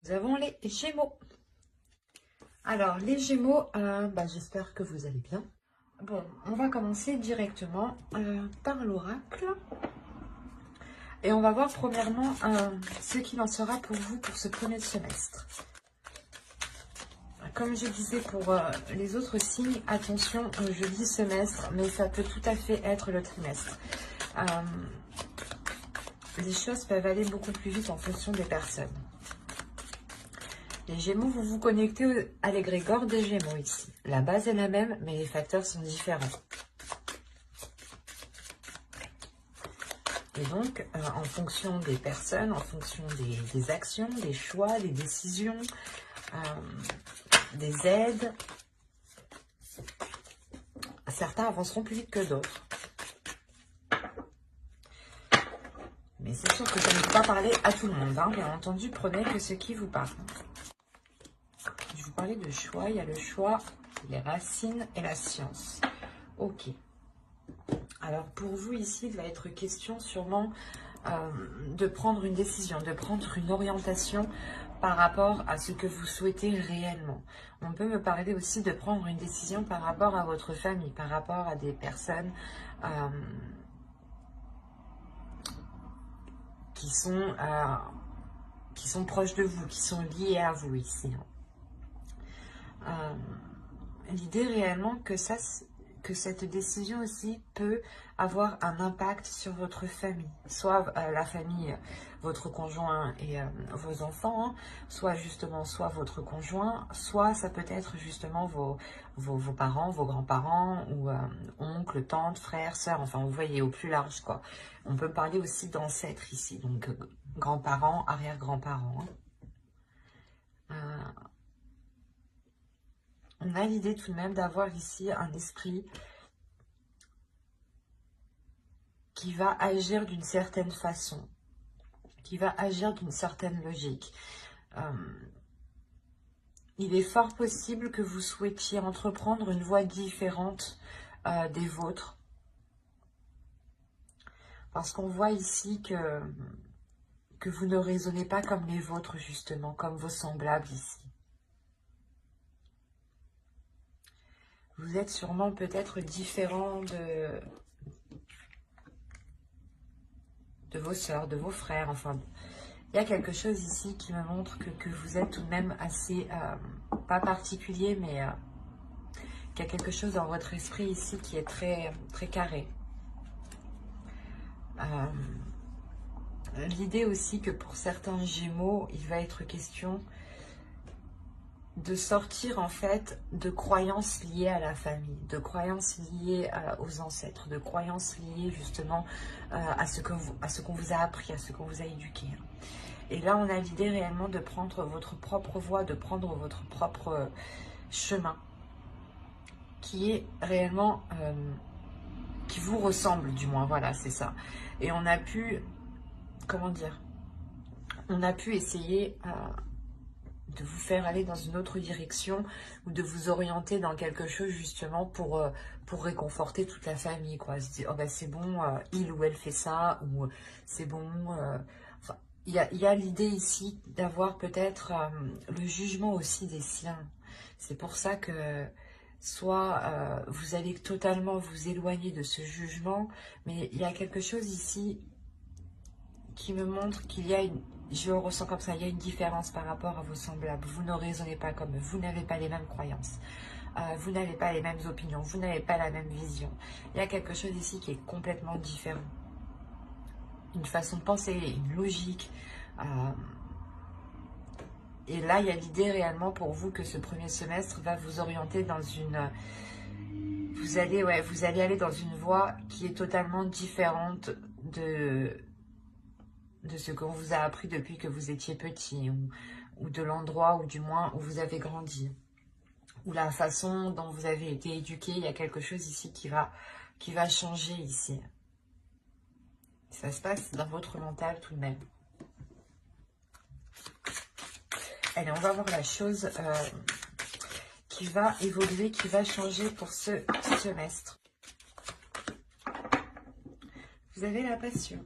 Nous avons les Gémeaux. Alors, les Gémeaux, j'espère que vous allez bien. Bon, on va commencer directement par l'oracle. Et on va voir premièrement ce qu'il en sera pour vous pour ce premier semestre. Comme je disais pour les autres signes, attention, je dis semestre, mais ça peut tout à fait être le trimestre. Les choses peuvent aller beaucoup plus vite en fonction des personnes. Les Gémeaux, vous vous connectez à l'égrégore des Gémeaux ici. La base est la même, mais les facteurs sont différents. Et donc, en fonction des personnes, en fonction des actions, des choix, des décisions, des aides, certains avanceront plus vite que d'autres. Mais c'est sûr que ça ne peut pas parler à tout le monde. Hein. Bien entendu, prenez que ce qui vous parle. Je vous parlais de choix. Il y a le choix, les racines et la science. Ok. Alors, pour vous, ici, il va être question sûrement de prendre une décision, de prendre une orientation par rapport à ce que vous souhaitez réellement. On peut me parler aussi de prendre une décision par rapport à votre famille, par rapport à des personnes qui sont proches de vous, qui sont liées à vous ici. L'idée réellement que cette décision aussi peut avoir un impact sur votre famille, soit la famille, votre conjoint et vos enfants, hein, soit votre conjoint, soit ça peut être justement vos parents, vos grands-parents, ou oncles, tantes, frères, sœurs, enfin vous voyez au plus large quoi. On peut parler aussi d'ancêtres ici, donc grands-parents, arrière-grands-parents. On a l'idée tout de même d'avoir ici un esprit qui va agir d'une certaine façon, qui va agir d'une certaine logique. Il est fort possible que vous souhaitiez entreprendre une voie différente des vôtres. Parce qu'on voit ici que vous ne raisonnez pas comme les vôtres, justement, comme vos semblables ici. Vous êtes sûrement peut-être différent de vos sœurs, de vos frères, enfin... Il y a quelque chose ici qui me montre que vous êtes tout de même assez, pas particulier, mais qu'il y a quelque chose dans votre esprit ici qui est très, très carré. L'idée aussi que pour certains Gémeaux, il va être question de sortir en fait de croyances liées à la famille, de croyances liées aux ancêtres, de croyances liées justement à ce qu'on vous a appris, à ce qu'on vous a éduqué. Et là, on a l'idée réellement de prendre votre propre voie, de prendre votre propre chemin, qui est réellement, qui vous ressemble du moins, voilà, c'est ça. Et on a pu, comment dire, on a pu essayer de vous faire aller dans une autre direction ou de vous orienter dans quelque chose justement pour réconforter toute la famille, quoi. Se dire, oh ben c'est bon, il ou elle fait ça, ou c'est bon... Enfin, il y a l'idée ici d'avoir peut-être le jugement aussi des siens. C'est pour ça que soit vous allez totalement vous éloigner de ce jugement, mais il y a quelque chose ici qui me montre qu'il y a une... Je le ressens comme ça, il y a une différence par rapport à vos semblables. Vous ne raisonnez pas comme eux, vous n'avez pas les mêmes croyances, vous n'avez pas les mêmes opinions, vous n'avez pas la même vision. Il y a quelque chose ici qui est complètement différent. Une façon de penser, une logique. Et là, il y a l'idée réellement pour vous que ce premier semestre va vous orienter dans une... Vous allez aller dans une voie qui est totalement différente de ce qu'on vous a appris depuis que vous étiez petit, ou de l'endroit, ou du moins où vous avez grandi, ou la façon dont vous avez été éduqué. Il y a quelque chose ici qui va changer ici. Ça se passe dans votre mental tout de même. Allez, on va voir la chose qui va évoluer, qui va changer pour ce semestre. Vous avez la passion,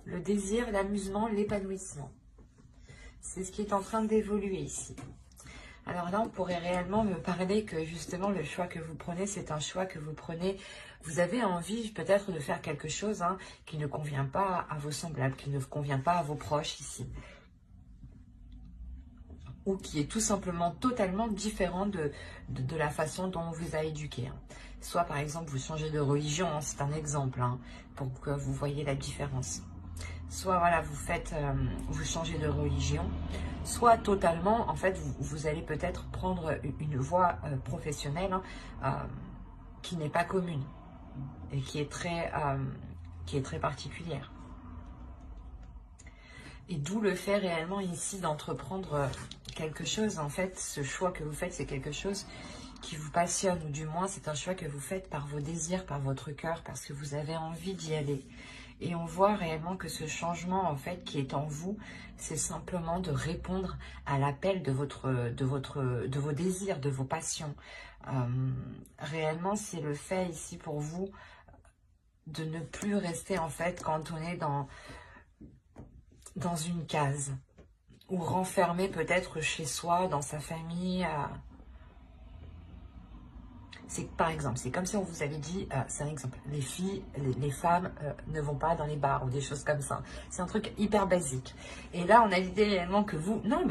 le désir, l'amusement, l'épanouissement. C'est ce qui est en train d'évoluer ici. Alors là, on pourrait réellement me parler que justement le choix que vous prenez, c'est un choix que vous prenez. Vous avez envie peut-être de faire quelque chose qui ne convient pas à vos semblables, qui ne convient pas à vos proches ici. Ou qui est tout simplement totalement différent de la façon dont on vous a éduqué. Soit par exemple, vous changez de religion, c'est un exemple, pour que vous voyez la différence. Soit voilà, vous changez de religion, soit totalement, en fait, vous allez peut-être prendre une voie professionnelle qui n'est pas commune et qui est très particulière. Et d'où le fait réellement ici d'entreprendre quelque chose. En fait, ce choix que vous faites, c'est quelque chose qui vous passionne, ou du moins c'est un choix que vous faites par vos désirs, par votre cœur, parce que vous avez envie d'y aller. Et on voit réellement que ce changement, en fait, qui est en vous, c'est simplement de répondre à l'appel de vos désirs, de vos passions. Réellement, c'est le fait ici pour vous de ne plus rester, en fait, cantonné dans une case, ou renfermé peut-être chez soi, dans sa famille. C'est par exemple, c'est comme si on vous avait dit, c'est un exemple, les filles, les femmes ne vont pas dans les bars ou des choses comme ça. C'est un truc hyper basique. Et là, on a l'idée réellement que vous, non,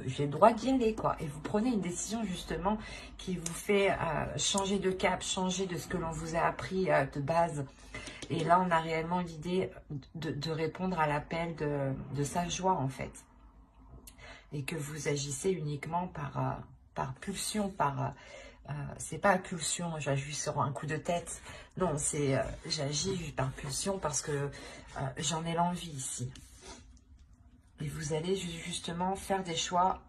j'ai le droit d'y aller, quoi. Et vous prenez une décision justement qui vous fait changer de cap, changer de ce que l'on vous a appris de base. Et là, on a réellement l'idée de répondre à l'appel de sa joie, en fait. Et que vous agissez uniquement par pulsion, c'est pas pulsion, j'agis sur un coup de tête. Non, c'est j'agis par pulsion parce que j'en ai l'envie ici. Et vous allez justement faire des choix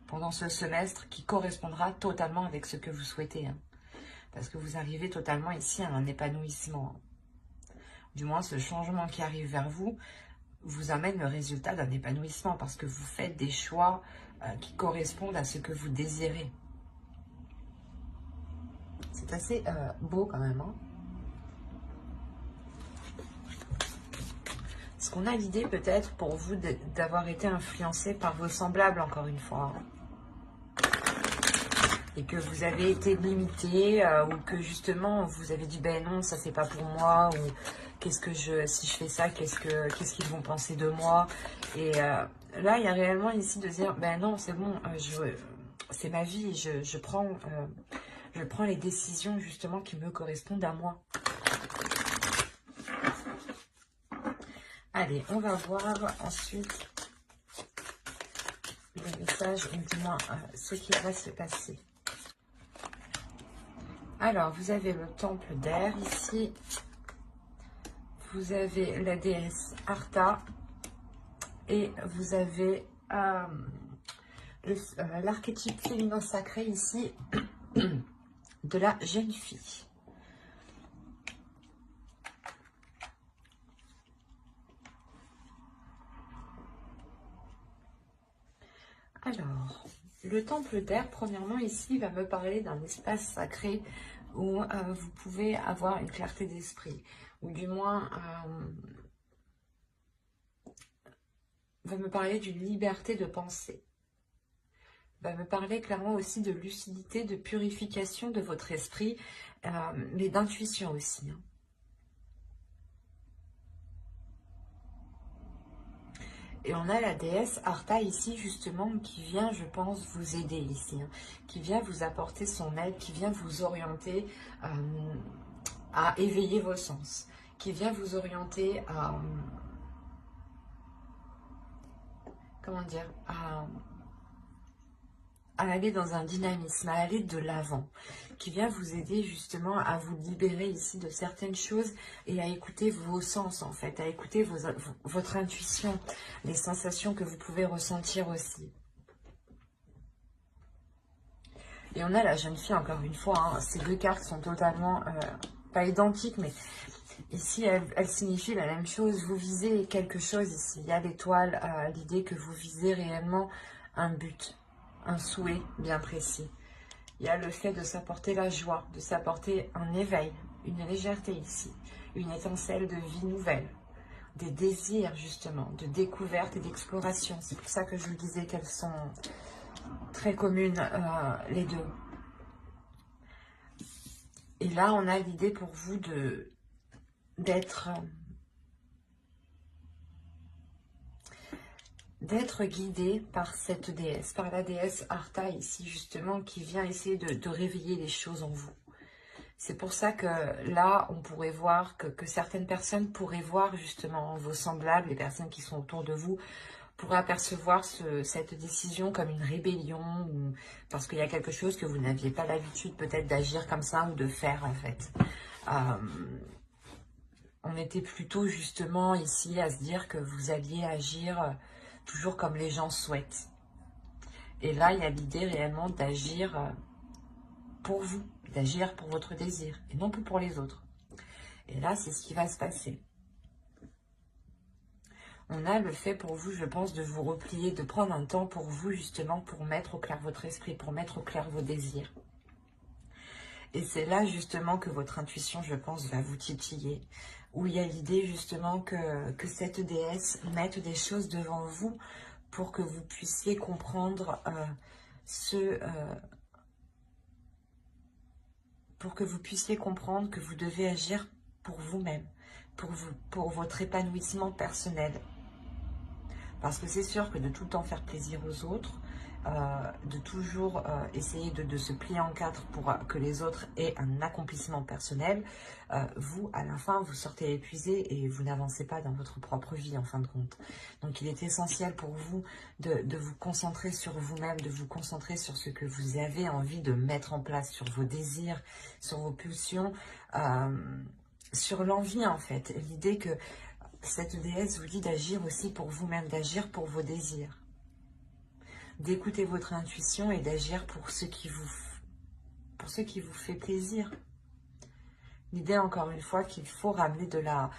pendant ce semestre qui correspondra totalement avec ce que vous souhaitez. Parce que vous arrivez totalement ici à un épanouissement. Du moins, ce changement qui arrive vers vous vous amène le résultat d'un épanouissement parce que vous faites des choix qui correspondent à ce que vous désirez. C'est assez beau quand même. Est-ce qu'on a l'idée peut-être pour vous d'avoir été influencé par vos semblables encore une fois, et que vous avez été limité ou que justement vous avez dit ben non, ça c'est pas pour moi, ou si je fais ça, qu'est-ce qu'ils vont penser de moi. Et là il y a réellement ici de dire ben non, c'est bon, c'est ma vie, je prends les décisions justement qui me correspondent à moi. Allez, on va voir ensuite le message, ou du moins ce qui va se passer. Alors, vous avez le temple d'air ici. Vous avez la déesse Arta. Et vous avez l'archétype féminin sacré ici de la jeune fille. Alors, le temple d'air, premièrement, ici, va me parler d'un espace sacré où vous pouvez avoir une clarté d'esprit, ou du moins, va me parler d'une liberté de pensée. Va me parler clairement aussi de lucidité, de purification de votre esprit, mais d'intuition aussi. Et on a la déesse Arta ici, justement, qui vient, je pense, vous aider ici. Qui vient vous apporter son aide, qui vient vous orienter à éveiller vos sens. Qui vient vous orienter à... comment dire, à aller dans un dynamisme, à aller de l'avant, qui vient vous aider justement à vous libérer ici de certaines choses et à écouter vos sens en fait, à écouter votre intuition, les sensations que vous pouvez ressentir aussi. Et on a la jeune fille encore une fois, ces deux cartes sont totalement, pas identiques, mais ici elles signifient la même chose, vous visez quelque chose ici, il y a l'étoile, l'idée que vous visez réellement un but, un souhait bien précis. Il y a le fait de s'apporter la joie, de s'apporter un éveil, une légèreté ici, une étincelle de vie nouvelle. des désirs justement, de découverte et d'exploration. C'est pour ça que je vous disais qu'elles sont très communes, les deux. Et là, on a l'idée pour vous d'être guidé par cette déesse, par la déesse Artha ici justement, qui vient essayer de réveiller les choses en vous. C'est pour ça que là, on pourrait voir que certaines personnes pourraient voir justement vos semblables, les personnes qui sont autour de vous, pourraient apercevoir cette décision comme une rébellion, ou parce qu'il y a quelque chose que vous n'aviez pas l'habitude peut-être d'agir comme ça ou de faire en fait. On était plutôt justement ici à se dire que vous alliez agir toujours comme les gens souhaitent. Et là, il y a l'idée réellement d'agir pour vous, d'agir pour votre désir, et non plus pour les autres. Et là, c'est ce qui va se passer. On a le fait pour vous, je pense, de vous replier, de prendre un temps pour vous, justement, pour mettre au clair votre esprit, pour mettre au clair vos désirs. Et c'est là, justement, que votre intuition, je pense, va vous titiller. Où il y a l'idée, justement, que cette déesse mette des choses devant vous pour que vous puissiez comprendre pour que vous puissiez comprendre que vous devez agir pour vous-même, pour votre épanouissement personnel. Parce que c'est sûr que de tout le temps faire plaisir aux autres, de toujours essayer de se plier en quatre pour que les autres aient un accomplissement personnel, vous, à la fin, vous sortez épuisé et vous n'avancez pas dans votre propre vie, en fin de compte. Donc, il est essentiel pour vous de vous concentrer sur vous-même, de vous concentrer sur ce que vous avez envie de mettre en place, sur vos désirs, sur vos pulsions, sur l'envie, en fait. L'idée que cette déesse vous dit d'agir aussi pour vous-même, d'agir pour vos désirs, d'écouter votre intuition et d'agir pour ce qui vous fait plaisir. L'idée, encore une fois, qu'il faut ramener de la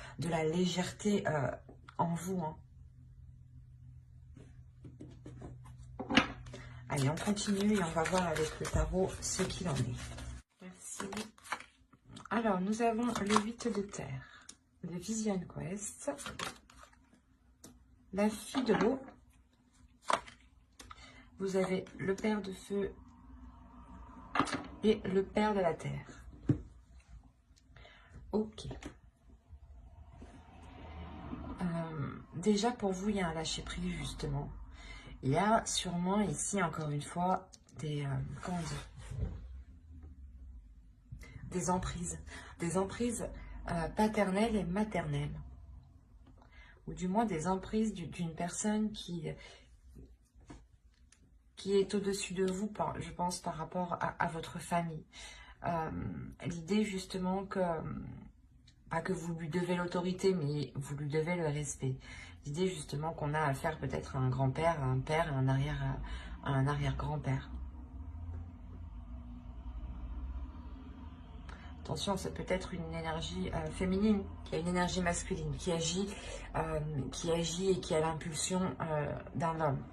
légèreté en vous. Hein. Allez, on continue et on va voir avec le tarot ce qu'il en est. Merci. Alors, nous avons le 8 de terre, le Vision Quest, la fille de l'eau. Vous avez le père de feu et le père de la terre. Ok. Déjà, pour vous, il y a un lâcher-prise, justement. Il y a sûrement ici, encore une fois, des emprises. Des emprises paternelles et maternelles. Ou du moins des emprises d'une personne qui est au-dessus de vous, je pense, par rapport à votre famille. L'idée, justement, pas que vous lui devez l'autorité, mais vous lui devez le respect. L'idée, justement, qu'on a affaire peut-être à un grand-père, à un père, à un arrière-grand-père. Attention, c'est peut-être une énergie féminine, qui a une énergie masculine, qui agit et qui a l'impulsion d'un homme.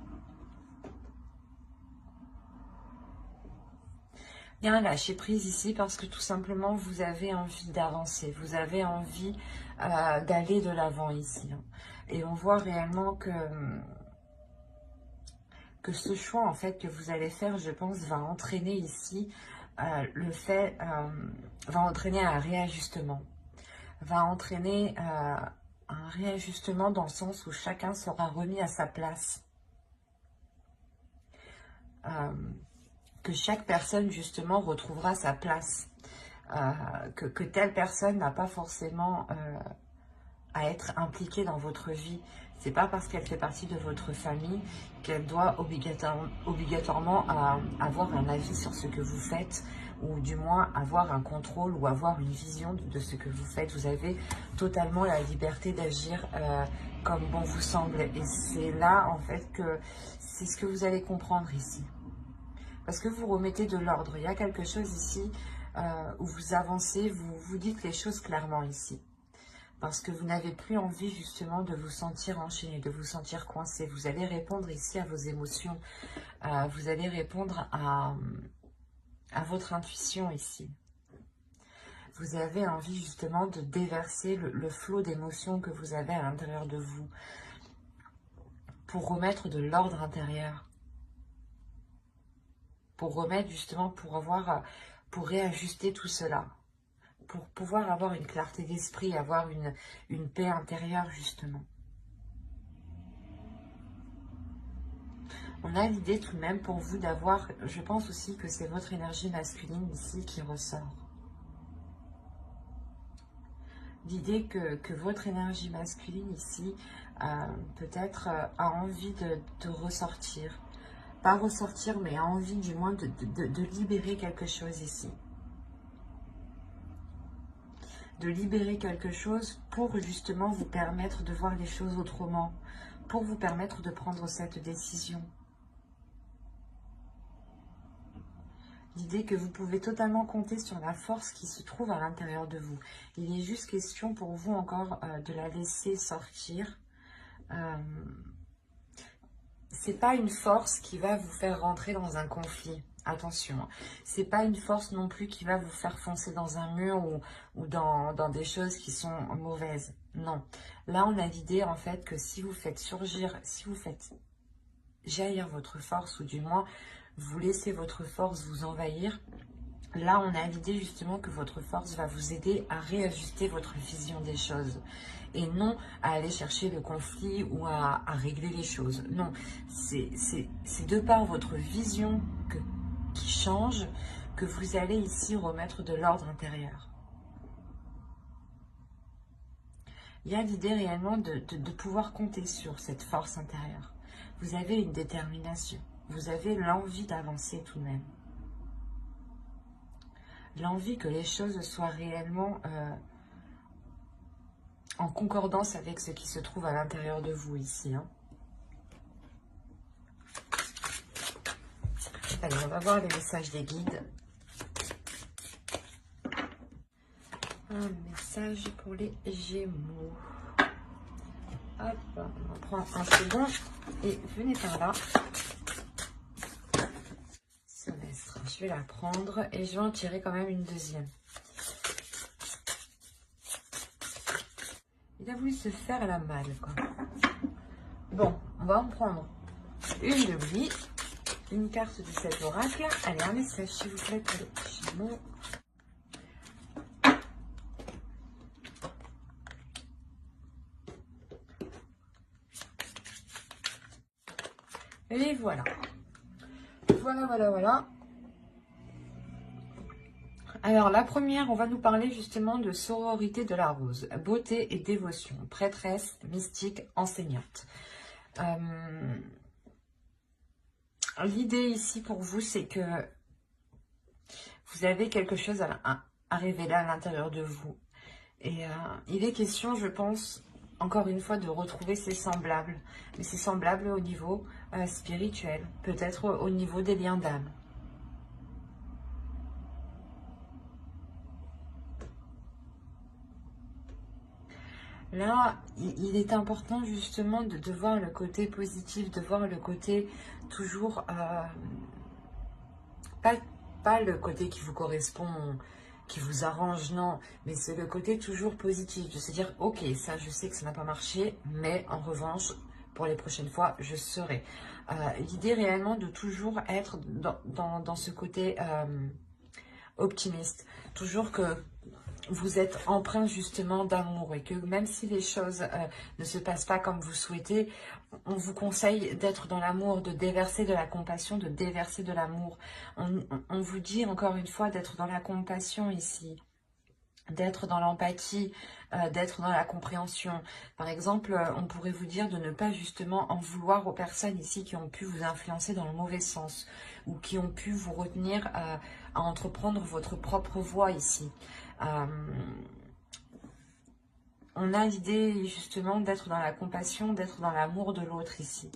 Il y a un lâcher prise ici parce que tout simplement vous avez envie d'avancer, vous avez envie d'aller de l'avant ici. Hein. Et on voit réellement que ce choix en fait que vous allez faire, je pense, va entraîner ici va entraîner un réajustement. Va entraîner un réajustement dans le sens où chacun sera remis à sa place. Que chaque personne, justement, retrouvera sa place. Que telle personne n'a pas forcément à être impliquée dans votre vie. C'est pas parce qu'elle fait partie de votre famille qu'elle doit obligatoirement avoir un avis sur ce que vous faites, ou du moins avoir un contrôle ou avoir une vision de ce que vous faites. Vous avez totalement la liberté d'agir comme bon vous semble. Et c'est là, en fait, que c'est ce que vous allez comprendre ici. Parce que vous remettez de l'ordre. Il y a quelque chose ici où vous avancez, vous dites les choses clairement ici. Parce que vous n'avez plus envie justement de vous sentir enchaîné, de vous sentir coincé. Vous allez répondre ici à vos émotions. Vous allez répondre à votre intuition ici. vous avez envie justement de déverser le flot d'émotions que vous avez à l'intérieur de vous pour remettre de l'ordre intérieur, pour remettre justement, pour réajuster tout cela, pour pouvoir avoir une clarté d'esprit, avoir une paix intérieure justement. On a l'idée tout de même pour vous d'avoir, je pense aussi que c'est votre énergie masculine ici qui ressort. L'idée que votre énergie masculine ici, peut-être a envie de ressortir. Pas ressortir, mais a envie du moins de libérer quelque chose ici. De libérer quelque chose pour justement vous permettre de voir les choses autrement. Pour vous permettre de prendre cette décision. L'idée que vous pouvez totalement compter sur la force qui se trouve à l'intérieur de vous. Il est juste question pour vous encore de la laisser sortir. C'est pas une force qui va vous faire rentrer dans un conflit. Attention, c'est pas une force non plus qui va vous faire foncer dans un mur ou dans des choses qui sont mauvaises. Non. Là, on a l'idée en fait que si vous faites surgir, si vous faites jaillir votre force, ou du moins vous laissez votre force vous envahir, là on a l'idée justement que votre force va vous aider à réajuster votre vision des choses et non à aller chercher le conflit ou à régler les choses. Non, c'est de par votre vision qui change que vous allez ici remettre de l'ordre intérieur. Il y a l'idée réellement de pouvoir compter sur cette force intérieure. Vous avez une détermination. Vous avez l'envie d'avancer tout de même. L'envie que les choses soient réellement en concordance avec ce qui se trouve à l'intérieur de vous ici. Hein. Allez, on va voir les messages des guides. Un message pour les Gémeaux. Hop, on prend un second et venez par là. Semestre, je vais la prendre et je vais en tirer quand même une deuxième. Il a voulu se faire la malle, quoi. Bon, on va en prendre une de lui, une carte de cet oracle. Allez, un message s'il vous plaît pour les Gémeaux. Et voilà. Voilà. Alors, la première, on va nous parler justement de sororité de la rose. Beauté et dévotion. Prêtresse, mystique, enseignante. L'idée ici pour vous, c'est que vous avez quelque chose à révéler à l'intérieur de vous. Et il est question, je pense, encore une fois, de retrouver ses semblables. Mais ses semblables au niveau spirituel, peut-être au niveau des liens d'âme. Là, il est important justement de voir le côté positif, de voir le côté toujours, pas le côté qui vous correspond, qui vous arrange, non, mais c'est le côté toujours positif, de se dire, ok, ça je sais que ça n'a pas marché, mais en revanche, pour les prochaines fois, je serai. L'idée réellement de toujours être dans ce côté optimiste, toujours que vous êtes empreint justement d'amour et que même si les choses ne se passent pas comme vous souhaitez, on vous conseille d'être dans l'amour, de déverser de la compassion, de déverser de l'amour. On vous dit encore une fois d'être dans la compassion ici, d'être dans l'empathie, d'être dans la compréhension. Par exemple, on pourrait vous dire de ne pas justement en vouloir aux personnes ici qui ont pu vous influencer dans le mauvais sens ou qui ont pu vous retenir à entreprendre votre propre voie ici. On a l'idée justement d'être dans la compassion, d'être dans l'amour de l'autre ici.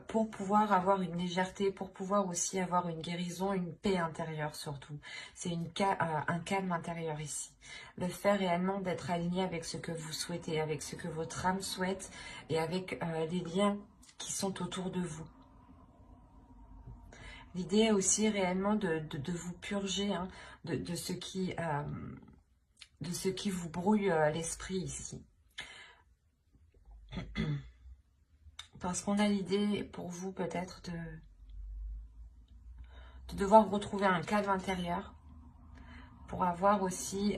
Pour pouvoir avoir une légèreté, pour pouvoir aussi avoir une guérison, une paix intérieure surtout. C'est un calme intérieur ici. Le fait réellement d'être aligné avec ce que vous souhaitez, avec ce que votre âme souhaite et avec les liens qui sont autour de vous. L'idée est aussi réellement de vous purger hein, de ce qui de ce qui vous brouille l'esprit ici. Parce qu'on a l'idée pour vous peut-être de devoir retrouver un cadre intérieur pour avoir aussi,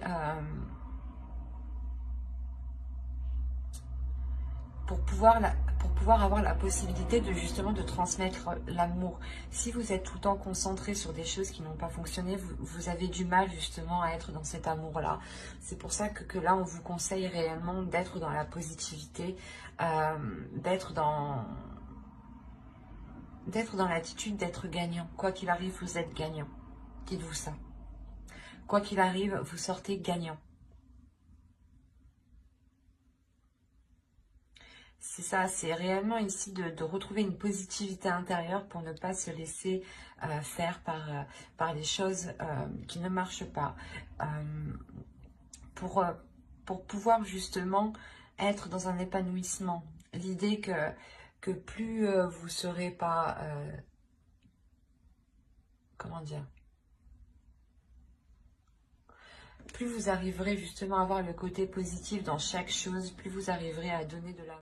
pour pouvoir avoir la possibilité de justement de transmettre l'amour. Si vous êtes tout le temps concentré sur des choses qui n'ont pas fonctionné, vous avez du mal justement à être dans cet amour-là. C'est pour ça que là, on vous conseille réellement d'être dans la positivité, d'être dans l'attitude d'être gagnant. Quoi qu'il arrive, vous êtes gagnant. Dites-vous ça. Quoi qu'il arrive, vous sortez gagnant. C'est ça, c'est réellement ici de retrouver une positivité intérieure pour ne pas se laisser faire par les choses qui ne marchent pas. Pour, euh, pour pouvoir justement être dans un épanouissement. L'idée que plus vous serez pas... comment dire, plus vous arriverez justement à avoir le côté positif dans chaque chose, plus vous arriverez à donner de la